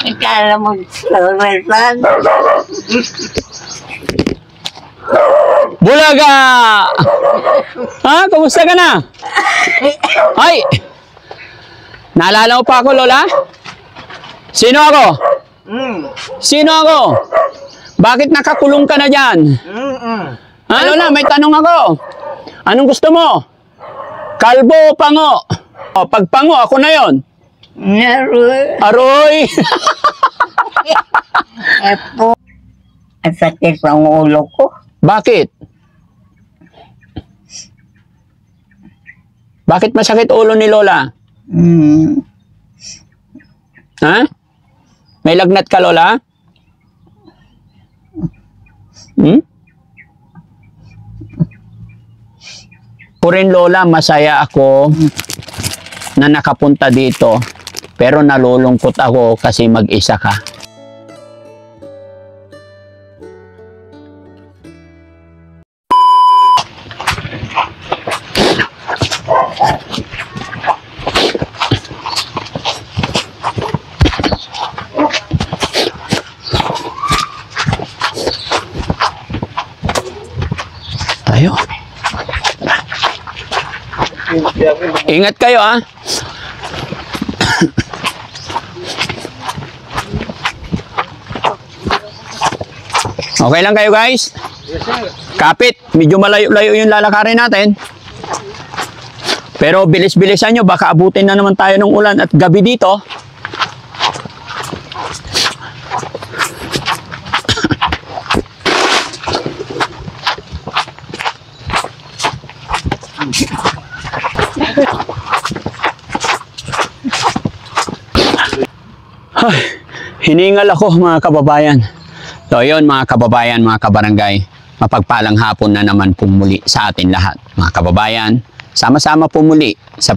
Akala mo, Lorelsan. Bulaga! Ha? Kumusta ka na? Ay! Naalala mo pa ako, Lola? Sino ako? Sino ako? Bakit nakakulong ka na dyan? Ha, Lola? May tanong ako. Anong gusto mo? Kalbo o pango? O, pag pango, ako na yon. Naroy. Aroy! Epo. Ang sakit ang ulo ko. Bakit? Bakit masakit ulo ni Lola? Ha? May lagnat ka, Lola? Purin, Lola, masaya ako na nakapunta dito. Pero nalulungkot ako kasi mag-isa ka. Tayo. Ingat kayo, ha? Okay lang kayo, guys? Kapit, medyo malayo-layo yung lalakarin natin. Pero bilis-bilisan nyo, baka abutin na naman tayo ng ulan at gabi dito. Ay, hiningal ako, mga kababayan. So yun, mga kababayan, mga kabarangay, mapagpalang hapon na naman pumuli sa atin lahat. Mga kababayan, sama-sama pumuli sa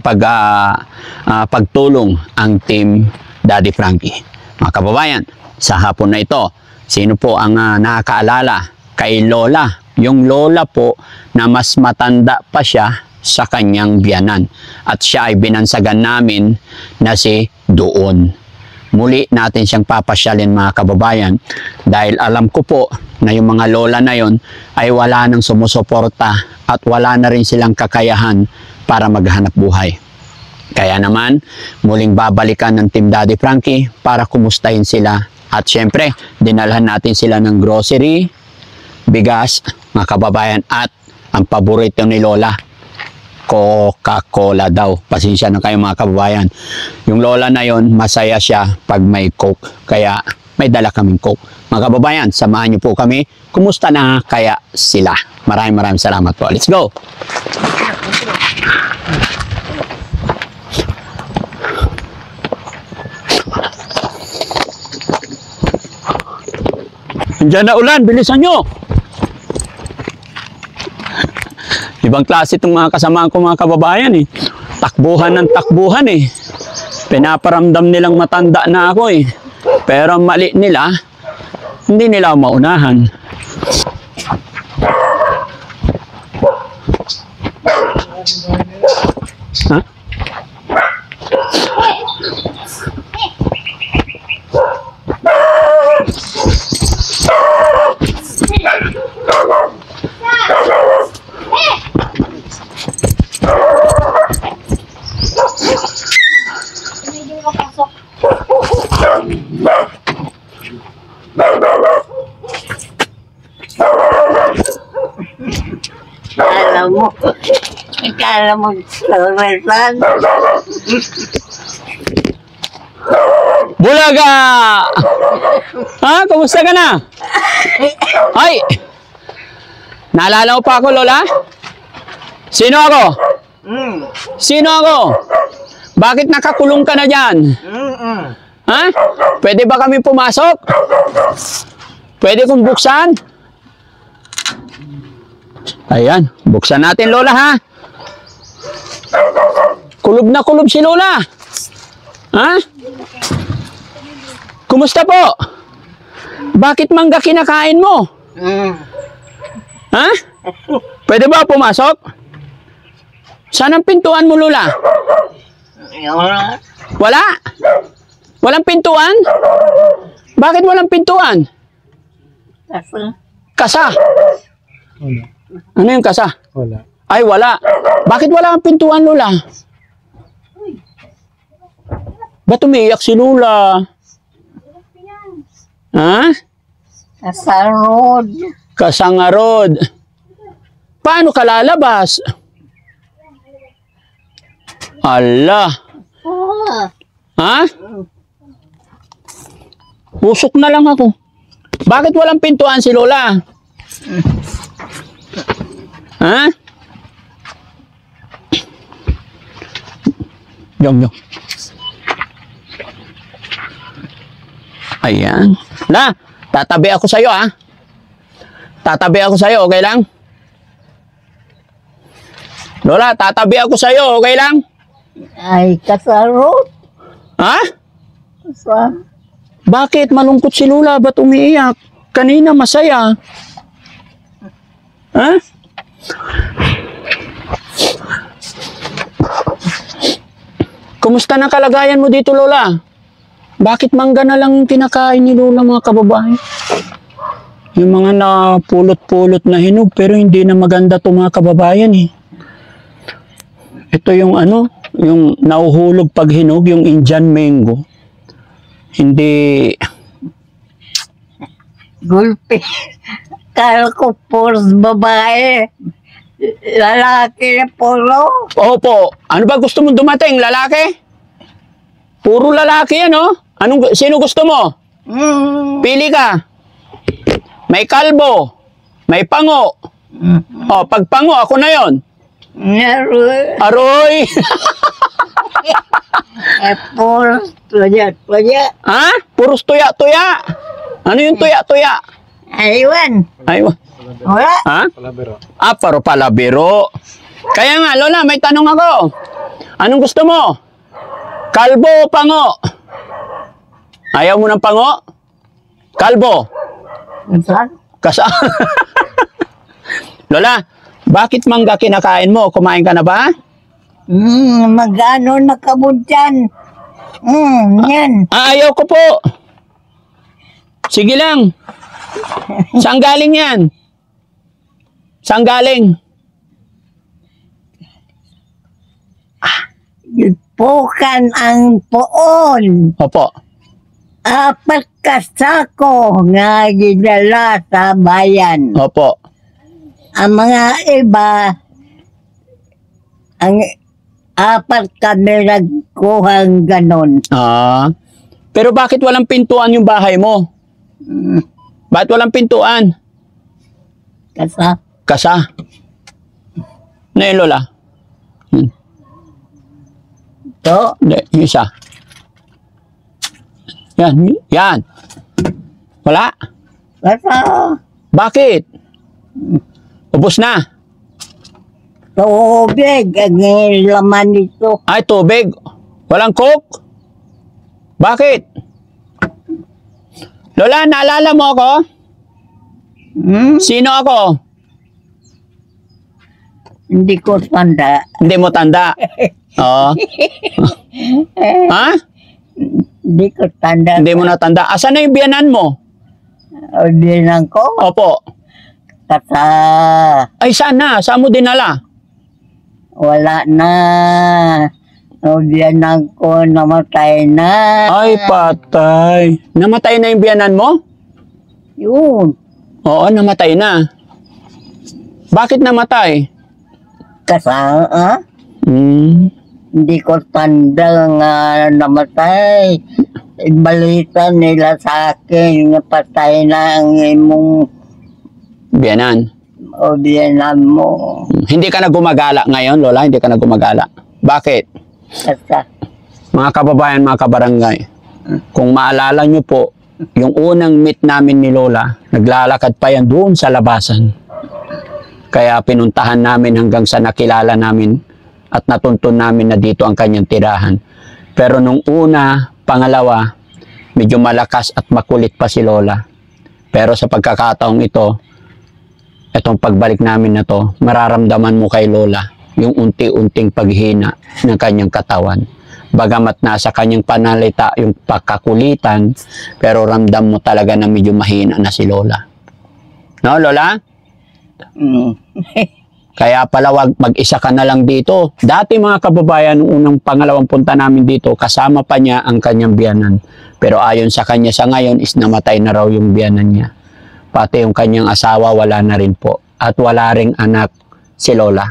pagtulong ang Team Daddy Frankie. Mga kababayan, sa hapon na ito, sino po ang nakakaalala kay Lola? Yung Lola po na mas matanda pa siya sa kanyang biyanan. At siya ay binansagan namin na si Doon. Muli natin siyang papasyalin, mga kababayan, dahil alam ko po na yung mga lola na yon ay wala nang sumusuporta at wala na rin silang kakayahan para maghanap buhay. Kaya naman, muling babalikan ng Team Daddy Frankie para kumustahin sila. At syempre, dinalhan natin sila ng grocery, bigas, mga kababayan, at ang paborito ni Lola, Coca-Cola daw. Pasensya na kayo, mga kababayan. Yung Lola na yon, masaya siya pag may Coke. Kaya may dala kaming Coke. Mga kababayan, samahan niyo po kami. Kumusta na kaya sila? Maraming salamat po. Let's go! Andiyan na ulan, bilisan nyo! Ibang klase itong mga kasamahan ko, mga kababayan, eh. Takbuhan ng takbuhan, eh. Pinaparamdam nilang matanda na ako, eh. Pero ang mali nila, hindi nila maunahan. Ha? Akala mo, Lorelsan. Bulaga! Ha? Kumusta ka na? Ay! Naalala mo pa ako, Lola? Sino ako? Sino ako? Bakit nakakulong ka na dyan? Ha? Pwede ba kami pumasok? Pwede kong buksan? Ayan, buksan natin, Lola, ha? Kulob na kulob si Lola. Ha? Kumusta po? Bakit mangga kinakain mo? Ha? Pwede ba pumasok? Saan ang pintuan mo, Lola? Wala. Wala? Walang pintuan? Bakit walang pintuan? Kasi, Kasa. Wala. Ano yung kasa? Wala. Ay, wala. Bakit wala kang pintuan, Lola? Ba't umiiyak si Lola? Ha? kasarod. Kasangarod. Paano ka lalabas? Allah. Ah, Ha? Usok na lang ako. Bakit walang pintuan si Lola? Ha? Yung. Ayan. La, tatabi ako sa'yo, ha? Tatabi ako sa'yo, okay lang? Lola, tatabi ako sa'yo, okay lang? ay kasarod. Ha? Sa, Bakit malungkot si Lola? Ba't umiiyak? Kanina masaya. Ha? Kumusta na kalagayan mo dito, Lola? Bakit mangga na lang kinakain ni Lola, mga kababayan? Yung mga napulot-pulot na hinog, pero hindi na maganda to, mga kababayan, eh. Ito yung ano, yung nauhulog pag hinog, yung Indian mango. Hindi, gulpi. Kala ko puros babae. Lalaki na puro. opo, ano ba gusto mong dumating, lalaki? Puro lalaki yan, oh. Sino gusto mo? Pili ka. May kalbo, may pango. O, pag pango, ako na yon. Naroon. Aroy! Puros. Tuya. Ha? Puros tuya-tuya. Ano yung tuya-tuya? Aywan. Ay, Wala. ha? Palabiro. Paro pala biro. Kaya nga, Lola, may tanong ako. Anong gusto mo? Kalbo o pango? Ayaw mo ng pango? Kalbo? Saan? Kasa... Lola, bakit mangga kinakain mo? Kumain ka na ba? Magano nakabudyan. Yan. Ayaw ko po. Sige lang. Saan galing yan? Saan galing? Pukan ang poon. Opo. Apat kasako nga gidala sa bayan. Opo. Ang mga iba, ang apat kami nagkuhang ganon. Pero bakit walang pintuan yung bahay mo? Bakit walang pintuan? Kasa, Kasa. Na yun, Lola? to, Hindi, yung isa. Yan. Wala? kasa, Bakit? Ubus na. tubig, ang laman nito. Ay, tubig. Walang coke? Bakit? Lola, naalala mo ako? Sino ako? Hindi ko tanda. Hindi mo tanda. Oo. Ha? Hindi ko tanda. Hindi mo natanda. Asan na yung biyanan mo? O dinang ko, Opo. kasa, Ay, saan na? Saan mo dinala? wala na. O dinang ko, namatay na. Ay, patay. Namatay na yung biyanan mo? Yun. Oo, namatay na. Bakit namatay? Kasa, hindi ko tanda nga namatay. Balita nila sa akin, napatay na ang imong Biyanan. o biyanan mo. Hindi ka na gumagala ngayon, Lola? Hindi ka na gumagala. Bakit? Kasa, Mga kababayan, mga kabarangay, kung maalala nyo po, yung unang meet namin ni Lola, naglalakad pa yan doon sa labasan. Kaya pinuntahan namin hanggang sa nakilala namin at natuntun namin na dito ang kanyang tirahan. Pero nung una, pangalawa, medyo malakas at makulit pa si Lola. Pero sa pagkakataong ito, itong pagbalik namin na to, mararamdaman mo kay Lola yung unti-unting paghina ng kanyang katawan. Bagamat nasa kanyang panalita yung pagkakulitan, pero ramdam mo talaga na medyo mahina na si Lola. No, Lola? Mm. Kaya pala wag mag-isa ka na lang dito. Dati mga kababayan, nung unang pangalawang punta namin dito, kasama pa niya ang kanyang biyanan. Pero ayon sa kanya sa ngayon is namatay na raw yung biyanan niya. Pati yung kanyang asawa wala na rin po. At wala ring anak si Lola.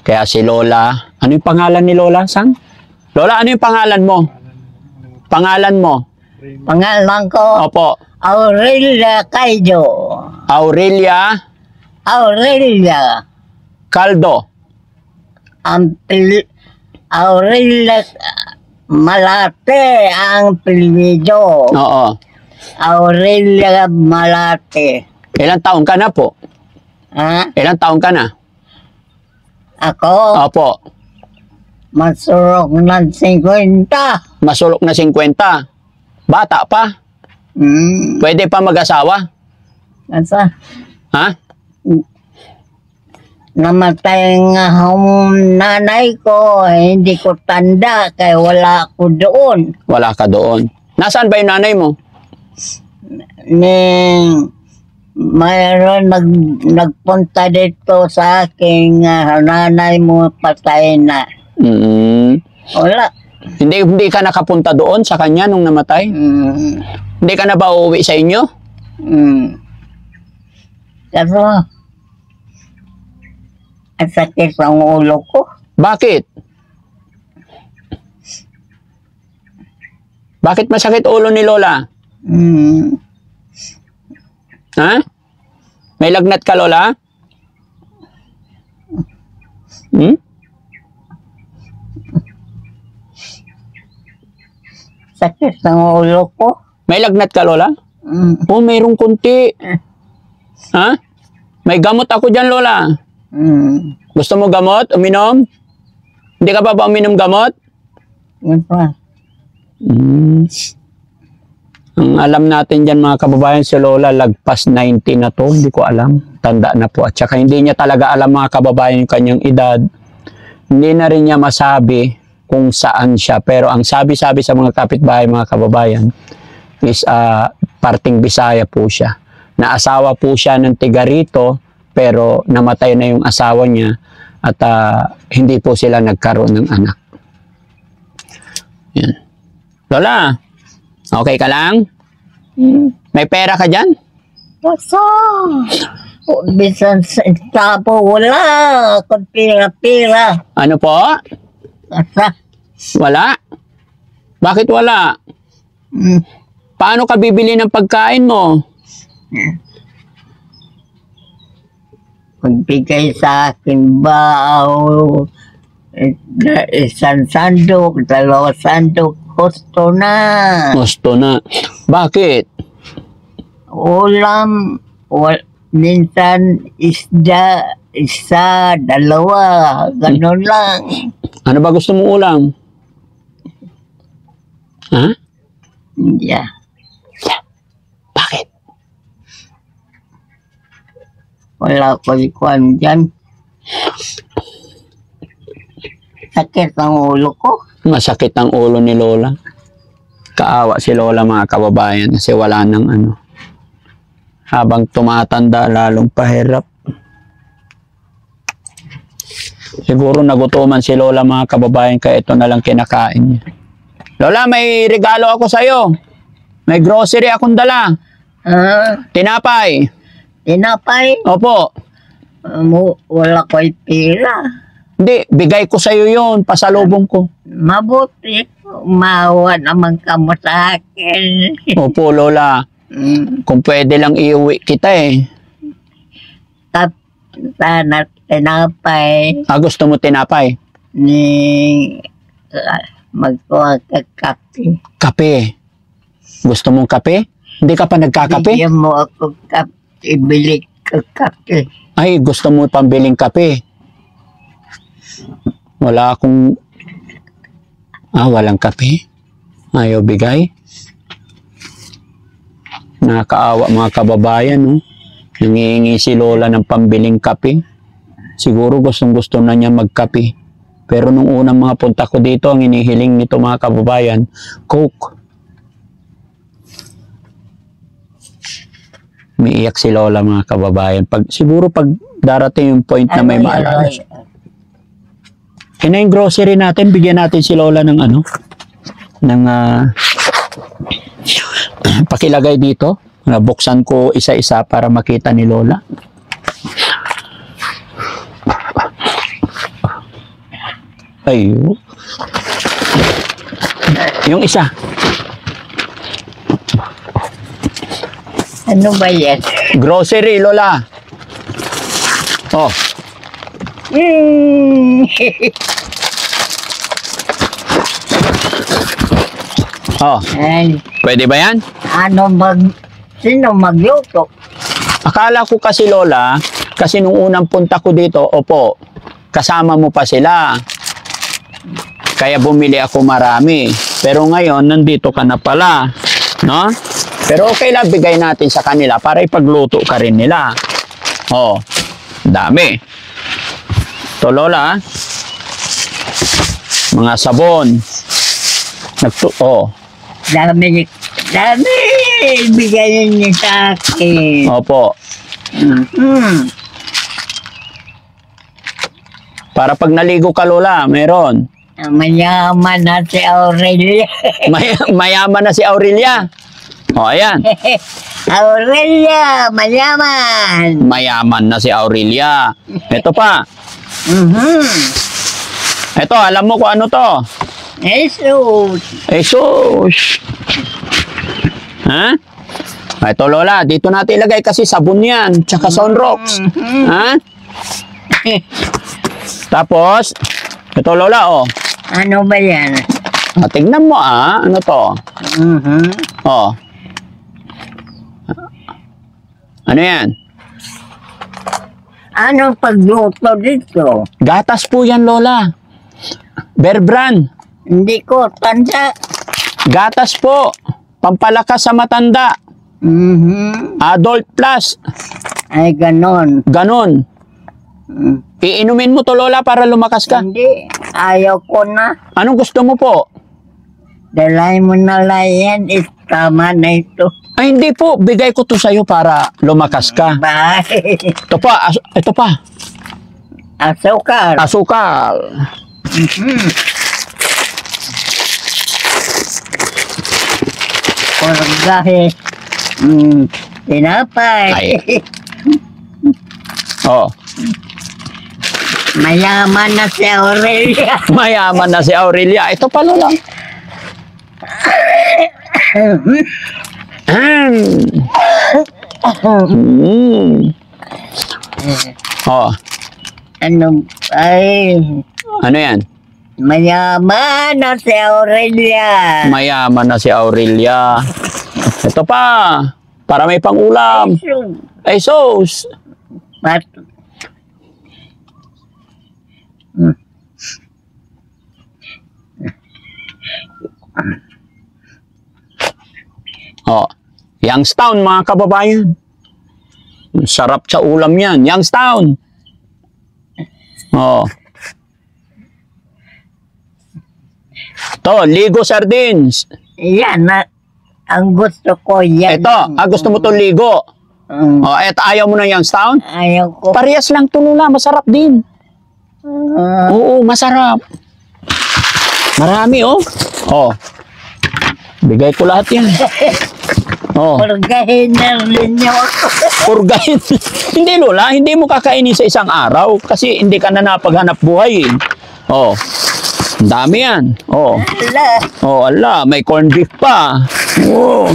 Kaya si Lola, ano yung pangalan ni Lola, Sang? Lola, ano yung pangalan mo? Pangalan mo? Pangalan ko, Opo. Aurelia Caido. Aurelia Aurelia. Caldo. Aurelia Malate ang apelyido. Oo. Aurelia Malate. Ilang taon ka na po? Ha? Ilang taon ka na? Ako, Opo. masurok ng 50. Masulok na 50. Bata pa. Pwede pa mag-asawa? Asa? Ha? Namatay nga ang nanay ko, hindi ko tanda kaya wala ako doon. Wala ka doon. Nasaan ba yung nanay mo? Mayroon nagpunta dito sa akin nanay mo patay na. Wala. Hindi ka nakapunta doon sa kanya nung namatay? Hindi ka na ba uuwi sa inyo? Pero, ang sakit ang ulo ko. Bakit? Bakit masakit ulo ni Lola? Ha? May lagnat ka, Lola? Sakit ang ulo ko. May lagnat ka, Lola? Oh, mayroong kunti. Ha? May gamot ako dyan, Lola. Gusto mo gamot? Uminom? Hindi ka pa ba uminom gamot? Yun pa. Ang alam natin dyan mga kababayan, si Lola lagpas 90 na to, hindi ko alam. Tanda na po. At saka hindi niya talaga alam mga kababayan yung kanyang edad. Hindi na rin niya masabi kung saan siya. Pero ang sabi-sabi sa mga kapitbahay mga kababayan is parting Bisaya po siya. Naasawa po siya ng tiga rito, pero namatay na yung asawa niya at hindi po sila nagkaroon ng anak. Yan. Lola, okay ka lang? May pera ka dyan? Basta. Bisan sa po wala. Kung pira-pira. Ano po? Basta. Wala? Bakit wala? Paano ka bibili ng pagkain mo? Magbigay sa akin ba isang sandok, dalawang sandok, gusto na. Gusto na. Bakit? Ulam, minsan isda, isa, dalawa, gano'n lang. Ano ba gusto mong ulam? Ha? Yeah. Bakit? Wala ko ikuan dyan. Sakit ang ulo ko. Masakit ang ulo ni Lola. Kaawa si Lola mga kababayan kasi wala nang ano. Habang tumatanda, lalong pahirap. Siguro nagutuman si Lola mga kababayan kaya ito na lang kinakain niya. Lola, may regalo ako sa'yo. May grocery akong dala. Tinapay. Tinapay? Opo. Wala ko pera. Hindi, bigay ko sa'yo yun. Pasalubong ko. Mabuti. Maawa naman ka mo sa akin. Opo, Lola. Kung pwede lang iuwi kita eh. Sana tinapay Gusto mo tinapay? ni magkuha ka kape. Kape. Gusto mong kape? Hindi ka pa nagkakape? Bigyan mo ako kape. Ibili ka kape. Ay, gusto mo pambiling kape? Wala akong... walang kape? Ayaw bigay? Nakakaawa mga kababayan, no? Nangihingi si Lola ng pambiling kape. Siguro gustong-gusto na niya magkape. Pero nung unang mga punta ko dito, ang inihiling nito mga kababayan, Coke. Umiiyak si Lola mga kababayan. Siguro pag darating yung point na may maalala siya. Na yung grocery natin, bigyan natin si Lola ng ano? Ng pakilagay dito. Buksan ko isa-isa para makita ni Lola. Ayun. Yung isa. Ano ba yan? Grocery, Lola. Oh. Oh. Ay, Pwede ba yan? sino magluto? Akala ko kasi, Lola, kasi nung unang punta ko dito, opo, kasama mo pa sila. Kaya bumili ako marami. Pero ngayon, nandito ka na pala. No? Pero okay lang, bigay natin sa kanila para ipagluto ka rin nila. Oh, dami. Ito, Lola, mga sabon. Oh. Dami. Bigay niyo sa akin. Opo. Para pag naligo ka, Lola, meron. Mayaman na si Aurelia. Mayaman na si Aurelia. O, ayan. Aurelia, mayaman. Mayaman na si Aurelia. Ito pa. Ito, alam mo kung ano to? Jesus. Jesus. Ha? Ito, Lola, dito natin ilagay kasi sabon yan, tsaka Sunrocks. Ha? Tapos, ito, Lola, oh. Ano ba yan? Tignan mo, ano to? Oh. Ano yan? Anong pagluto dito? Gatas po yan, Lola. Bear Brand. Hindi ko tanda. Gatas po. Pampalakas sa matanda. Adult Plus. Ay, ganon. Ganon. Iinumin mo to, Lola, para lumakas ka. Hindi. Ayaw ko na. Anong gusto mo po? Dalay mo na lang yan. Tama na ito. Ay, hindi po. Bigay ko to sa'yo para lumakas ka. Bye. Ito pa. Ito pa. Asukal. Asukal. Porgahe. Tinapay. Ay. Oh. Mayaman na si Aurelia. Mayaman na si Aurelia. Ito pa, Lola. Oh. Ano yan? Mayaman na si Aurelia. Mayaman na si Aurelia. Ito pa. Para may pangulam. Ay, sus. Oh, Youngstown mga kababayan. Sarap sa ulam yan. Youngstown. Oh. To, Ligo Sardines. Yan na. Ang gusto ko yan. Ito, gusto mo to Ligo. Oh, eto, ayaw mo ng Youngstown? Ayaw ko. Parehas lang to, Lola. Masarap din. Oo, masarap. Marami, oh. Oh. Bigay ko lahat yan. Oh. Purgahin na rin niyo ako. Purgahin. Hindi, Lola. Hindi mo kakainin sa isang araw kasi hindi ka na napaghanap buhay. Oh. Ang dami yan. Oh. Ala. Oh, ala. May corned beef pa. Oh.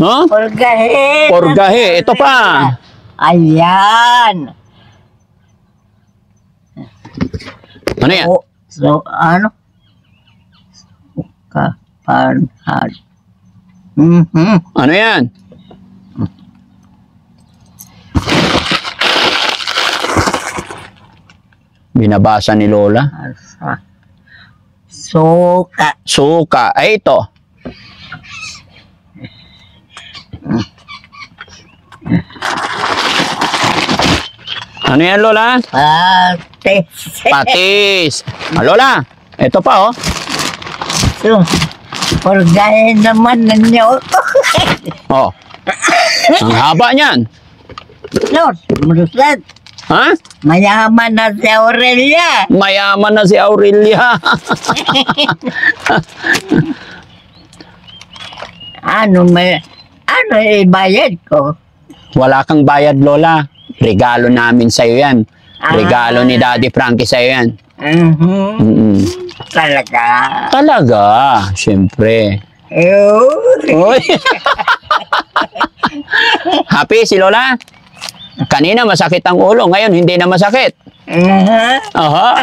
No? Purgahin. Purgahe. Ito pa. Ayan. Ano yan? So, ano? Kapanhad. Ano yan? Binabasa ni Lola. Suka. Suka. Ay, ito. Ano yan, Lola? Patis. Patis. Lola, ito pa oh. So, purgahin naman ninyo. Oh. Ang haba niyan. Lord, Marusad, Ha? mayaman na si Aurelia. Mayaman na si Aurelia. Ano ibayad ko? Wala kang bayad, Lola. Regalo namin sa'yo yan. Regalo ni Daddy Frankie sa'yo yan. Mm-mm. Talaga. Talaga, syempre. Oy. Happy si Lola? Kanina masakit ang ulo, ngayon hindi na masakit. Aha.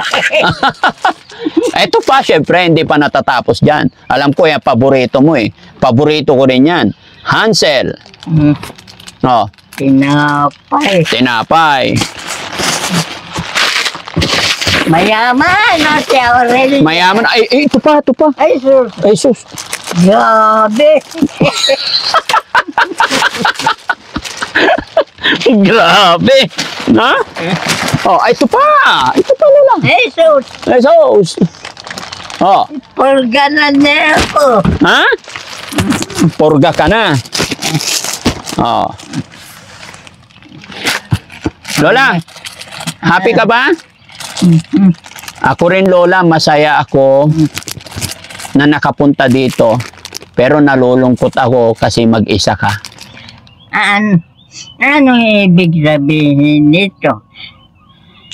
Ito pa, syempre, hindi pa natatapos dyan. Alam ko yan, paborito mo eh. Paborito ko rin yan. Hansel. Oh, Tinapay. tinapay. Mayaman na si Aurelia. Mayaman. Ay, ito pa, ito pa. Ay, sus. Ay, sus. Grabe. Grabe. Ha? Oh, ay, ito pa. Ito pa, Lola. Ay, sus. Ay, sus. Oh, Purga na niya ako. ha? Purga ka na. Oh. Lola, happy ka ba? Ako rin, Lola, masaya ako na nakapunta dito. Pero nalulungkot ako kasi mag-isa ka. Ano ibig sabihin nito?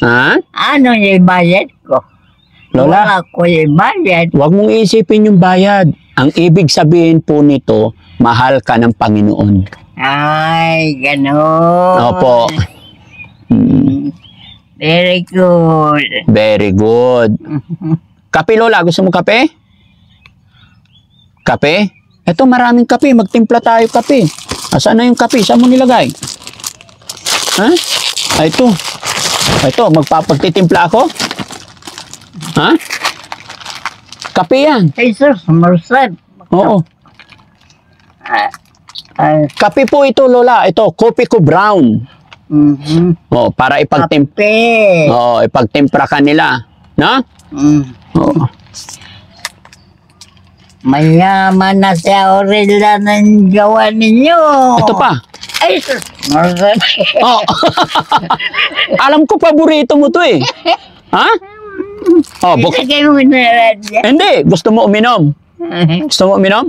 Ha? Ano ibayad ko? Lola, Wala ko ibayad. huwag mong isipin yung bayad. Ang ibig sabihin po nito, mahal ka ng Panginoon. Ay, gano'n. Opo. Very good. Very good. Kape, Lola. Gusto mo kape? Kape? Ito, maraming kape. Magtimpla tayo kape. Asan na yung kape? Saan mo nilagay? Ha? Ay, ito. Ito, magpapagtitimpla ako? Ha? Kape yan. Jesus, Marusad. Oo. Ay, Kape po ito, Lola. Ito, kopi ko brown. Oh, para kape. ipagtimpra ka nila. No? Oo. Mayaman na si Aurelia ng gawa ninyo. Ito pa. Ay, sus, Marusad. Oh. Alam ko paborito mo to eh. Ha? Oh, Ilagay mo na radya. Hindi, gusto mo uminom? Gusto mo uminom?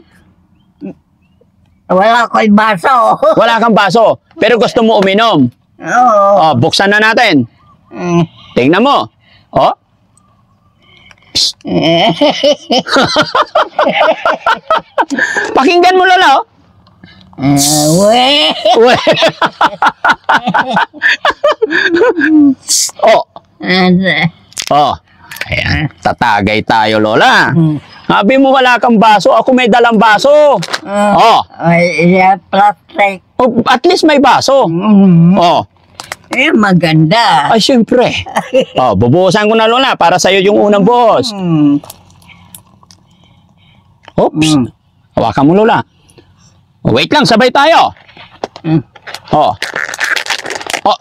Wala ko'y baso. Wala kang baso, pero gusto mo uminom. Oo. Oh, buksan na natin. Tingnan mo. Oh. Pakinggan mo, Lola. Oh. We. Uwe. Oh. Oh. Ayan. Tatagay tayo, Lola. Sabi mo wala kang baso, ako may dalang baso. Oh. Ay, plastic. Oh, at least may baso. Oh. Eh, maganda. Ay, syempre. Oh, bubuhusan ko na, Lola, para sa'yo yung unang buhos. Oops. Hawakan mo, Lola. Oh, wait lang, sabay tayo. Oh. Oh.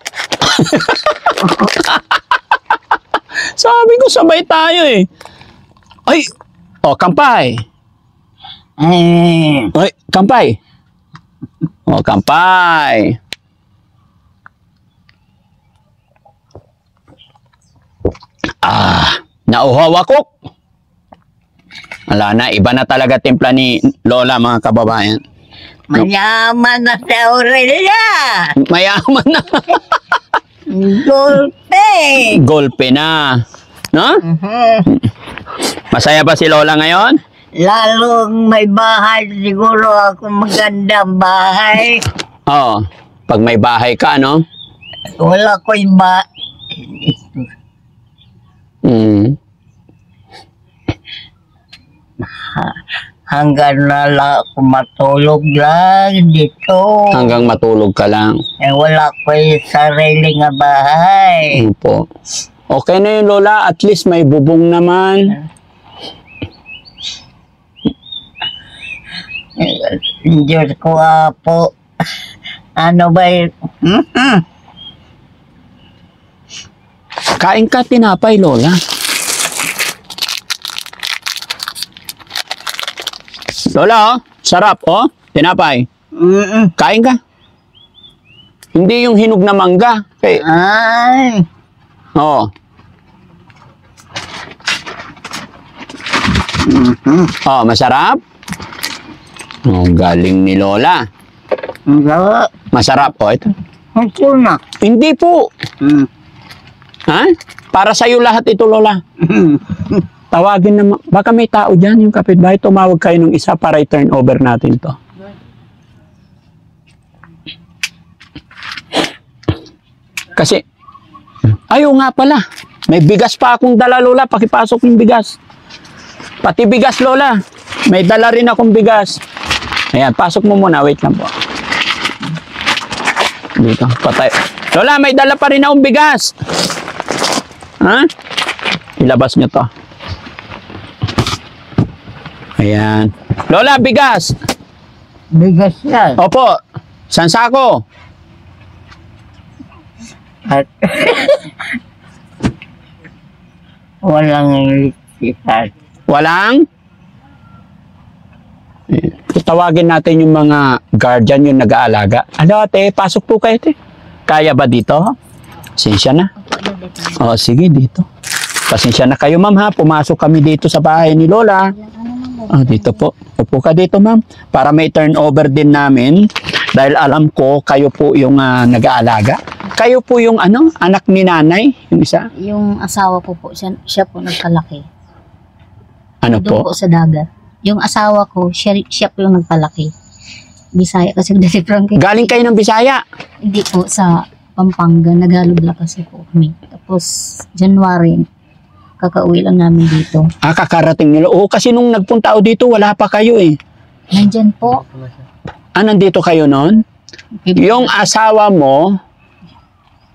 Sabi ko, sabay tayo eh. Ay. Oh, kampay. Ay, kampay. Oh, kampay. Nauhaw ako. Wala na, iba na talaga timpla ni Lola, mga kababayan. Mayaman na si Aurelia. Mayaman na. Golpe. Golpe na. No? Masaya ba si Lola ngayon? Lalong may bahay, siguro ako magandang bahay. Oo. Pag may bahay ka, no? Wala ko'y ba... Hanggang na lang ako matulog lang dito. Hanggang matulog ka lang. Eh, wala ko'y sarili nga bahay. Opo. Okay na yun, Lola. At least may bubong naman. Diyos ko, Apo. Ano ba yun? Kain ka tinapay, Lola. Lola, oh. Sarap, oh. Tinapay. Kain ka. Hindi yung hinog na mangga. Okay. Ay, Oo. Oh, masarap? Oh, galing ni Lola. ang gawa. Masarap, oh. Ito. Ito na. Hindi po. Mm. Ha? Para sa'yo lahat ito, Lola. Tawagin naman. Baka may tao dyan, yung kapitbahay. Tumawag kayo ng isa para i-turn over natin to. Kasi, ayaw nga pala. May bigas pa akong dala, Lola. Pakipasok yung bigas. Pati bigas, Lola. May dala rin akong bigas. Ayan, pasok mo muna. Wait lang po. Dito, patay. Lola, may dala pa rin akong bigas. Ha? Ilabas nyo to. Ayan. Lola, bigas. Bigas yan. Opo. San sako? At walang liksikan. Walang? Tawagin natin yung mga guardian yung nag-aalaga. Ano ate, pasok po kayo ate. Kaya ba dito? Pasensya na. O sige, dito. Pasensya na kayo ma'am ha. Pumasok kami dito sa bahay ni Lola. Dito po. Upo ka dito ma'am. Para may turnover din namin. Dahil alam ko kayo po yung nag-aalaga. Kayo po yung anak ni nanay? Yung isa? Yung asawa ko po, siya po nagpalaki. Ano Doon po? po sa dagat. Yung asawa ko, siya po yung nagpalaki. Bisaya kasi Daddy Frankie. Galing kayo ng Bisaya? Hindi po sa Pampanga, Nagalog lang kasi po kami. Tapos, January, kakauwi lang namin dito. Kakarating nila. Oo, kasi nung nagpunta ako dito, wala pa kayo eh. Nandyan po. Nandito kayo noon? Yung asawa mo,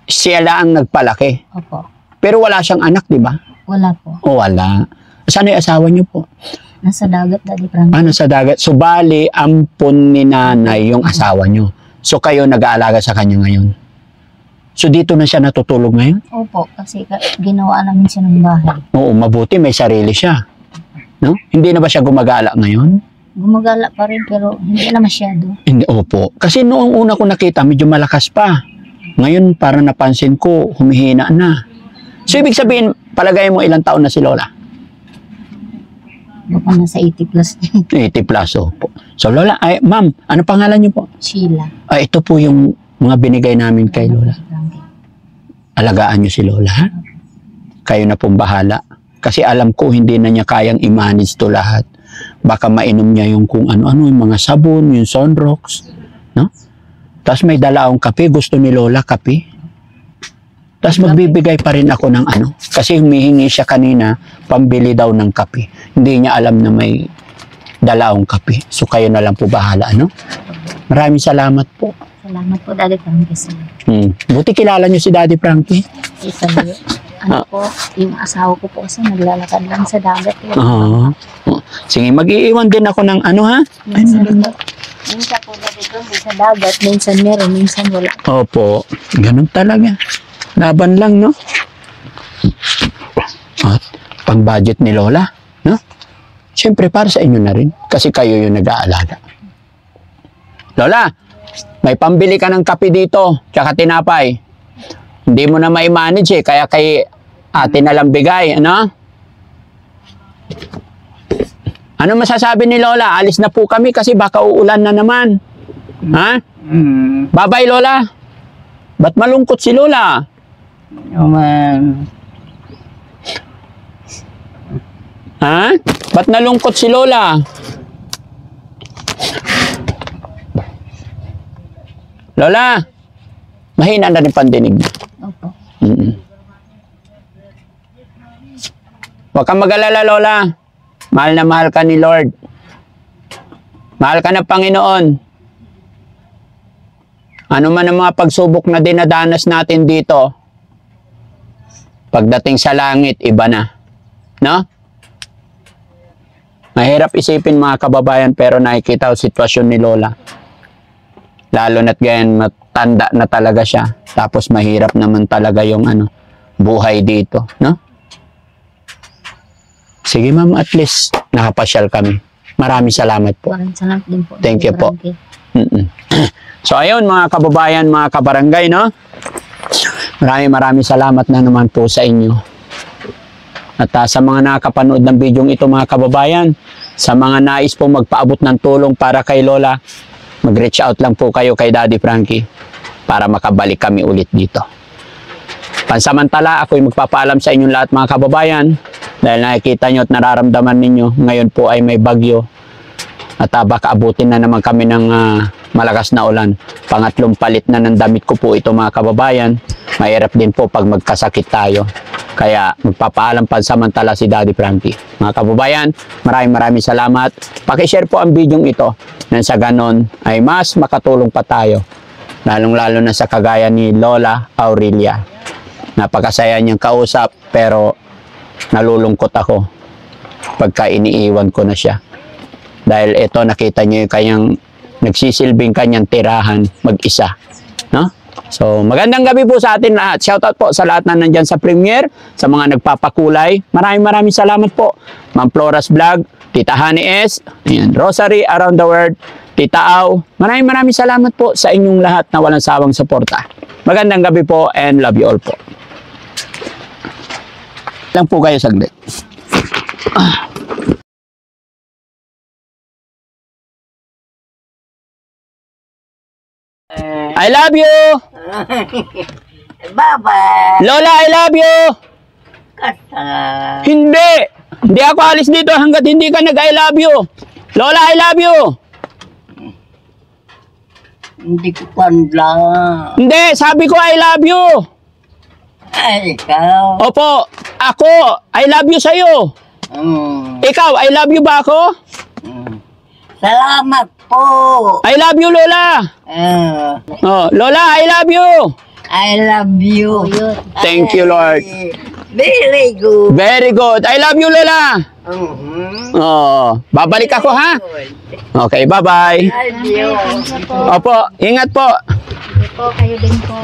siya lang ang nagpalaki. Opo. Pero wala siyang anak, di ba? Wala po. O wala. Saan yung asawa niyo po? Nasa dagat, Daddy Frankie. Sa dagat. So, bali, ampon ni nanay yung asawa niyo. So, kayo nag-aalaga sa kanya ngayon. So, dito na siya natutulog ngayon? Opo, kasi ginawa namin siya ng bahay. Oo, mabuti. May sarili siya. No? Hindi na ba siya gumagala ngayon? Gumagala pa rin, pero hindi na masyado. Hindi, opo. Kasi noong una ko nakita, medyo malakas pa. Ngayon, parang napansin ko, humihina na. So, ibig sabihin, palagay mo ilang taon na si Lola? Baka nasa 80 plus. 80 plus, opo. So, Lola, ay, ma'am, ano pangalan niyo po? Sheila. Ito po yung mga binigay namin kay Lola. Daddy Frankie. Alagaan niyo si Lola, ha? Kayo na pong bahala. Kasi alam ko, hindi na niya kayang i-manage to lahat. Baka mainom niya yung kung ano-ano, yung mga sabon, yung Sunrox, no? Tapos may dala akong kape, gusto ni Lola kape. Tapos magbibigay pa rin ako ng kasi humihingi siya kanina, pambili daw ng kape. Hindi niya alam na may dala akong kape. So kayo na lang po bahala, Maraming salamat po. Salamat po, Daddy Frankie. Buti kilala niyo si Daddy Frankie. Isa po, yung asawa ko po kasi naglalakad lang sa dagat. Oo. Sige, mag-iiwan din ako ng ha? Minsan po, Daddy Frankie, sa dagat. Minsan meron, minsan wala. Opo, ganun talaga. Laban lang, no? At pang-budget ni Lola, no? Siyempre, para sa inyo na rin. Kasi kayo yung nag-aalaga. Lola, may pambili ka ng kape dito, tsaka tinapay. Hindi mo na mai-manage kaya kay ate na lang bigay, Ano masasabi ni Lola? Alis na po kami kasi baka uulan na naman. Ha? Bye-bye, Lola. Ba't malungkot si Lola? Ha? Ba't nalungkot si Lola? Lola, mahina na rin pandinig. Opo. Huwag kang mag-alala, Lola. Mahal na mahal ka ni Lord. Mahal ka ng Panginoon. Ano man ang mga pagsubok na dinadanas natin dito, pagdating sa langit, iba na. No? Mahirap isipin mga kababayan pero nakikita ko sitwasyon ni Lola. Lalo na't ganyan matanda na talaga siya. Tapos mahirap naman talaga yung buhay dito, no? Sige ma'am, at least nakapasyal kami. Maraming salamat po. Maraming salamat din po. Thank you po. Frankie. So ayun mga kababayan, mga kabarangay, no? Maraming salamat na naman po sa inyo. At sa mga nakakapanood ng video ito mga kababayan, sa mga nais po magpaabot ng tulong para kay Lola, mag-reach out lang po kayo kay Daddy Frankie para makabalik kami ulit dito. Pansamantala, ako'y magpapaalam sa inyong lahat mga kababayan dahil nakikita nyo at nararamdaman ninyo, ngayon po ay may bagyo at baka abutin na naman kami ng malakas na ulan. Pangatlong palit na ng damit ko po ito mga kababayan. Mahirap din po pag magkasakit tayo. Kaya magpapaalam pansamantala si Daddy Frankie. Mga kababayan, maraming salamat. Pakishare po ang video ito nang sa ganon ay mas makatulong pa tayo. Lalong-lalo na sa kagaya ni Lola Aurelia. Napakasaya niyang kausap pero nalulungkot ako pagka iniiwan ko na siya. Dahil ito nakita niyo yung kanyang nagsisilbing kanyang tirahan mag-isa. No? So, magandang gabi po sa atin lahat. Shoutout po sa lahat na nandyan sa premiere, sa mga nagpapakulay. Maraming salamat po. Ma'am Flora's Vlog, Tita Honey S, ayan, Rosary Around the World, Tita Au. Maraming salamat po sa inyong lahat na walang sawang suporta. Magandang gabi po and love you all po. Lang po kayo saglit. I love you! Bye-bye. Lola, I love you! Kasa. Hindi! Hindi ako alis dito hanggat hindi ka nag-I love you! Lola, I love you! Hindi ko pandla. Hindi! Sabi ko I love you! Ay, ikaw. Opo! Ako! I love you sa'yo! Ikaw, I love you ba ako? Salamat po. I love you, Lola! Oh, Lola, I love you! I love you. Thank you, Lord. Very good. Very good. I love you, Lola! Oh, babalik ako, ha? Okay, bye-bye. Love you. Opo, ingat po. Sige po, kayo din po.